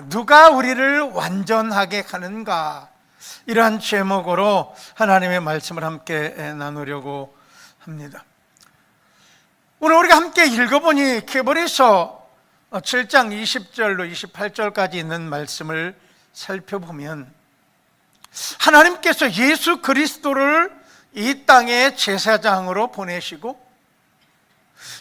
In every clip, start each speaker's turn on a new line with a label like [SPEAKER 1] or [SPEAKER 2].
[SPEAKER 1] 누가 우리를 완전하게 하는가, 이러한 제목으로 하나님의 말씀을 함께 나누려고 합니다. 오늘 우리가 함께 읽어보니 계보리서 7장 20절로 28절까지 있는 말씀을 살펴보면 하나님께서 예수 그리스도를 이 땅의 제사장으로 보내시고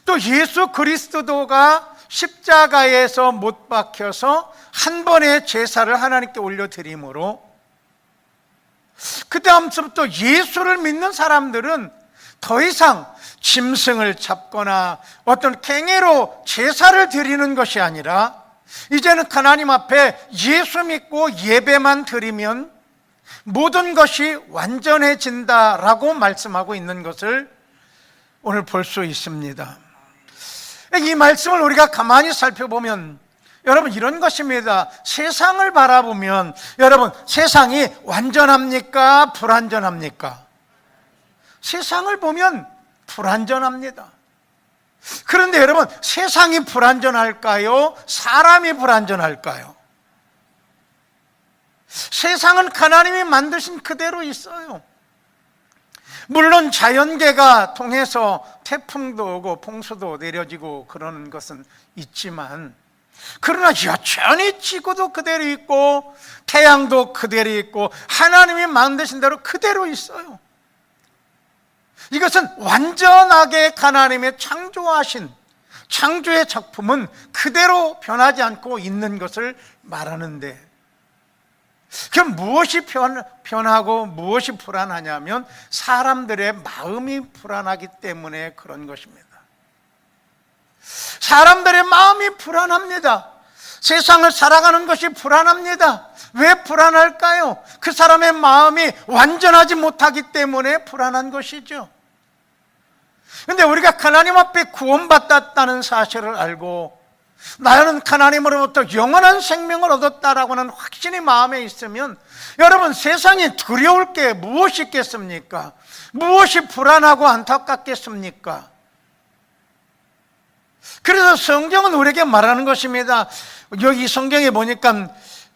[SPEAKER 1] 또 예수 그리스도가 십자가에서 못 박혀서 한 번의 제사를 하나님께 올려드림으로 그 다음부터 예수를 믿는 사람들은 더 이상 짐승을 잡거나 어떤 갱해로 제사를 드리는 것이 아니라 이제는 하나님 앞에 예수 믿고 예배만 드리면 모든 것이 완전해진다라고 말씀하고 있는 것을 오늘 볼 수 있습니다. 이 말씀을 우리가 가만히 살펴보면 여러분 이런 것입니다. 세상을 바라보면 여러분 세상이 완전합니까? 불완전합니까? 세상을 보면 불완전합니다. 그런데 여러분 세상이 불완전할까요? 사람이 불완전할까요? 세상은 하나님이 만드신 그대로 있어요. 물론 자연계가 통해서 태풍도 오고 풍수도 내려지고 그러는 것은 있지만 그러나 여전히 지구도 그대로 있고 태양도 그대로 있고 하나님이 만드신 대로 그대로 있어요. 이것은 완전하게 하나님의 창조하신 창조의 작품은 그대로 변하지 않고 있는 것을 말하는데, 그럼 무엇이 변하고 무엇이 불안하냐면 사람들의 마음이 불안하기 때문에 그런 것입니다. 사람들의 마음이 불안합니다. 세상을 살아가는 것이 불안합니다. 왜 불안할까요? 그 사람의 마음이 완전하지 못하기 때문에 불안한 것이죠. 그런데 우리가 하나님 앞에 구원받았다는 사실을 알고 나는 하나님으로부터 영원한 생명을 얻었다라고 하는 확신이 마음에 있으면 여러분 세상이 두려울 게 무엇이 있겠습니까? 무엇이 불안하고 안타깝겠습니까? 그래서 성경은 우리에게 말하는 것입니다. 여기 성경에 보니까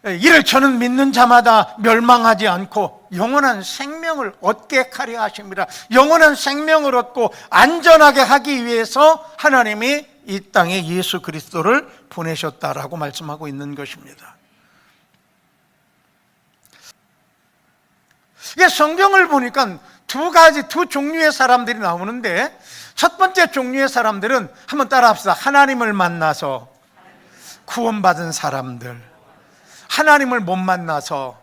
[SPEAKER 1] 이를 저는 믿는 자마다 멸망하지 않고 영원한 생명을 얻게 하려 하십니다. 영원한 생명을 얻고 안전하게 하기 위해서 하나님이 이 땅에 예수 그리스도를 보내셨다라고 말씀하고 있는 것입니다. 이게 성경을 보니까 두 종류의 사람들이 나오는데 첫 번째 종류의 사람들은 한번 따라 합시다. 하나님을 만나서 구원받은 사람들, 하나님을 못 만나서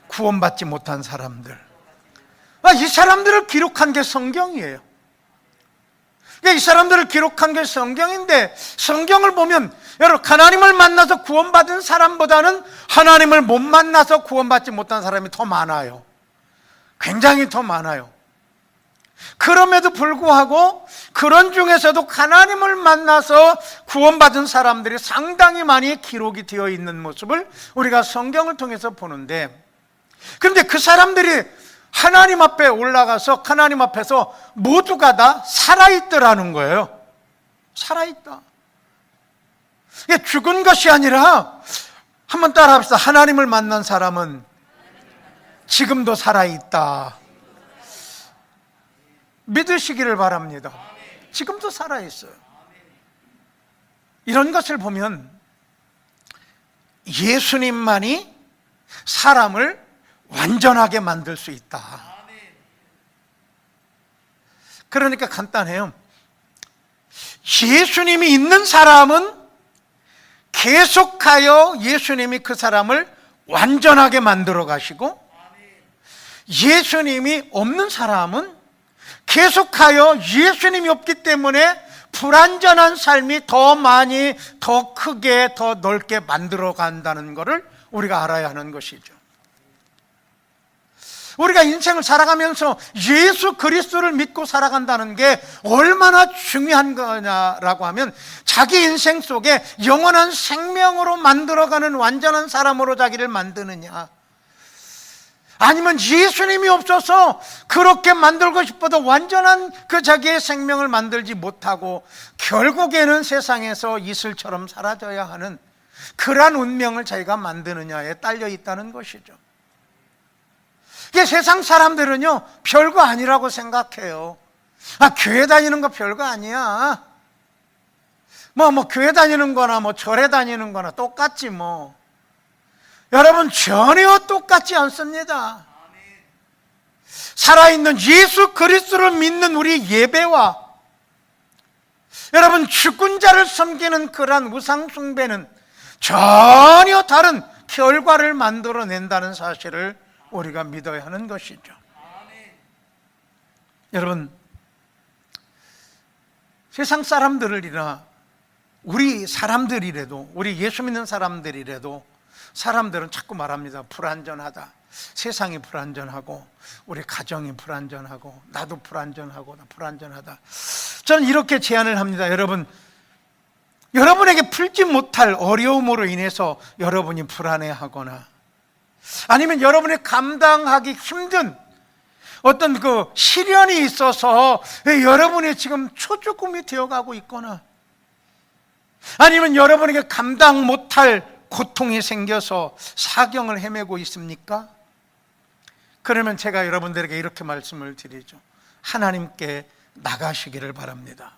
[SPEAKER 1] 구원받지 못한 사람들. 이 사람들을 기록한 게 성경이에요. 이 사람들을 기록한 게 성경인데 성경을 보면 여러분 하나님을 만나서 구원받은 사람보다는 하나님을 못 만나서 구원받지 못한 사람이 더 많아요. 굉장히 더 많아요. 그럼에도 불구하고 그런 중에서도 하나님을 만나서 구원받은 사람들이 상당히 많이 기록이 되어 있는 모습을 우리가 성경을 통해서 보는데, 그런데 그 사람들이 하나님 앞에 올라가서 하나님 앞에서 모두가 다 살아있더라는 거예요. 살아있다. 이게 죽은 것이 아니라 한번 따라 합시다. 하나님을 만난 사람은 지금도 살아있다. 믿으시기를 바랍니다. 지금도 살아있어요. 이런 것을 보면 예수님만이 사람을 완전하게 만들 수 있다. 그러니까 간단해요. 예수님이 있는 사람은 계속하여 예수님이 그 사람을 완전하게 만들어 가시고, 예수님이 없는 사람은 계속하여 예수님이 없기 때문에 불완전한 삶이 더 많이, 더 크게, 더 넓게 만들어 간다는 것을 우리가 알아야 하는 것이죠. 우리가 인생을 살아가면서 예수 그리스도를 믿고 살아간다는 게 얼마나 중요한 거냐라고 하면 자기 인생 속에 영원한 생명으로 만들어가는 완전한 사람으로 자기를 만드느냐, 아니면 예수님이 없어서 그렇게 만들고 싶어도 완전한 그 자기의 생명을 만들지 못하고 결국에는 세상에서 이슬처럼 사라져야 하는 그러한 운명을 자기가 만드느냐에 딸려 있다는 것이죠. 이게 세상 사람들은요, 별거 아니라고 생각해요. 교회 다니는 거 별거 아니야. 교회 다니는 거나 절에 다니는 거나 똑같지 뭐. 여러분, 전혀 똑같지 않습니다. 살아있는 예수 그리스도를 믿는 우리 예배와 여러분, 죽은 자를 섬기는 그러한 우상 숭배는 전혀 다른 결과를 만들어낸다는 사실을 우리가 믿어야 하는 것이죠. 여러분, 세상 사람들이나 우리 사람들이라도, 우리 예수 믿는 사람들이라도 사람들은 자꾸 말합니다. 불안전하다. 세상이 불안전하고 우리 가정이 불안전하고 나도 불안전하고 나 불안전하다. 저는 이렇게 제안을 합니다. 여러분에게 풀지 못할 어려움으로 인해서 여러분이 불안해하거나 아니면 여러분이 감당하기 힘든 어떤 그 시련이 있어서 여러분이 지금 초죽음이 되어가고 있거나 아니면 여러분에게 감당 못할 고통이 생겨서 사경을 헤매고 있습니까? 그러면 제가 여러분들에게 이렇게 말씀을 드리죠. 하나님께 나가시기를 바랍니다.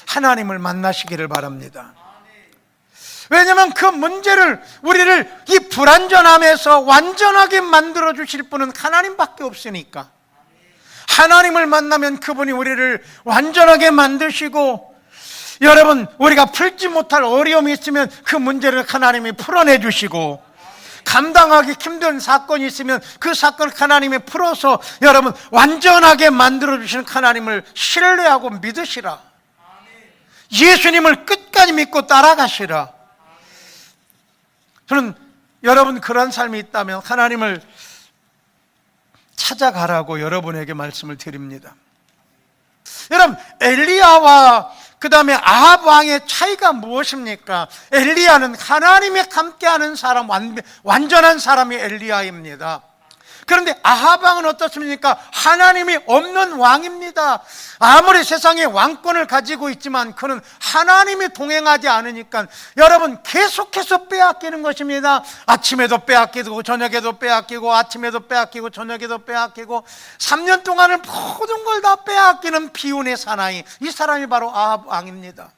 [SPEAKER 1] 하나님을 만나시기를 바랍니다. 왜냐하면 그 문제를, 우리를 이 불안전함에서 완전하게 만들어 주실 분은 하나님밖에 없으니까 하나님을 만나면 그분이 우리를 완전하게 만드시고, 여러분, 우리가 풀지 못할 어려움이 있으면 그 문제를 하나님이 풀어내 주시고, 감당하기 힘든 사건이 있으면 그 사건을 하나님이 풀어서 여러분 완전하게 만들어 주시는 하나님을 신뢰하고 믿으시라. 예수님을 끝까지 믿고 따라가시라. 저는 여러분 그런 삶이 있다면 하나님을 찾아가라고 여러분에게 말씀을 드립니다. 여러분, 엘리야와 그 다음에 아합 왕의 차이가 무엇입니까? 엘리야는 하나님이 함께하는 사람, 완전한 사람이 엘리야입니다. 그런데 아합 왕은 어떻습니까? 하나님이 없는 왕입니다. 아무리 세상에 왕권을 가지고 있지만 그는 하나님이 동행하지 않으니까 여러분 계속해서 빼앗기는 것입니다. 아침에도 빼앗기고 저녁에도 빼앗기고 아침에도 빼앗기고 저녁에도 빼앗기고 3년 동안을 모든 걸 다 빼앗기는 비운의 사나이, 이 사람이 바로 아합 왕입니다.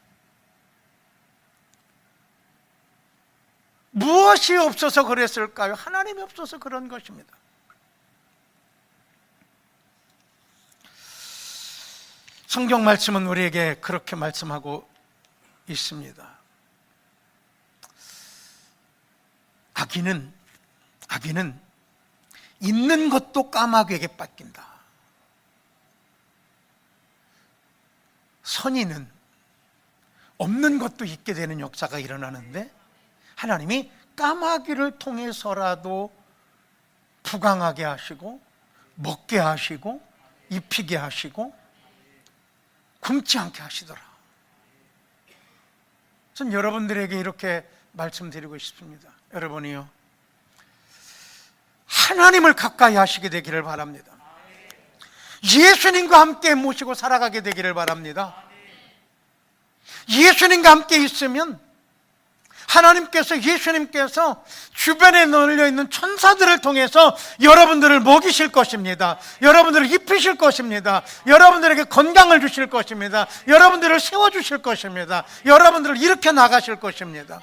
[SPEAKER 1] 무엇이 없어서 그랬을까요? 하나님이 없어서 그런 것입니다. 성경 말씀은 우리에게 그렇게 말씀하고 있습니다. 악인은 있는 것도 까마귀에게 뺏긴다. 선인은 없는 것도 있게 되는 역사가 일어나는데 하나님이 까마귀를 통해서라도 부강하게 하시고 먹게 하시고 입히게 하시고 굶지 않게 하시더라. 전 여러분들에게 이렇게 말씀드리고 싶습니다. 여러분이요, 하나님을 가까이 하시게 되기를 바랍니다. 예수님과 함께 모시고 살아가게 되기를 바랍니다. 예수님과 함께 있으면 예수님께서 주변에 널려 있는 천사들을 통해서 여러분들을 먹이실 것입니다. 여러분들을 입히실 것입니다. 여러분들에게 건강을 주실 것입니다. 여러분들을 세워주실 것입니다. 여러분들을 일으켜 나가실 것입니다.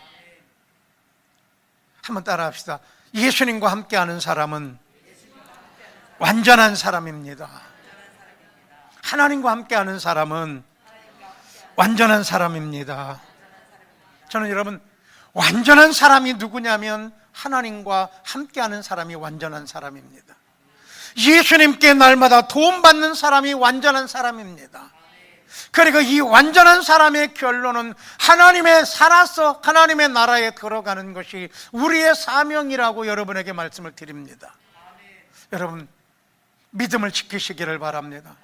[SPEAKER 1] 한번 따라합시다. 예수님과 함께하는 사람은 완전한 사람입니다. 하나님과 함께하는 사람은 완전한 사람입니다. 저는 여러분, 완전한 사람이 누구냐면 하나님과 함께하는 사람이 완전한 사람입니다. 예수님께 날마다 도움받는 사람이 완전한 사람입니다. 그리고 이 완전한 사람의 결론은 하나님의 살아서 하나님의 나라에 들어가는 것이 우리의 사명이라고 여러분에게 말씀을 드립니다. 여러분, 믿음을 지키시기를 바랍니다.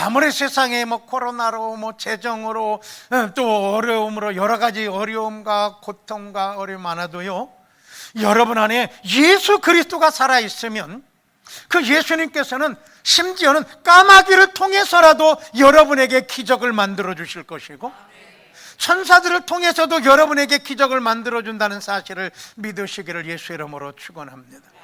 [SPEAKER 1] 아무리 세상에 코로나로 재정으로 또 어려움으로 여러 가지 어려움과 고통과 어려움 많아도요, 여러분 안에 예수 그리스도가 살아있으면 그 예수님께서는 심지어는 까마귀를 통해서라도 여러분에게 기적을 만들어 주실 것이고 천사들을 통해서도 여러분에게 기적을 만들어준다는 사실을 믿으시기를 예수 이름으로 축원합니다.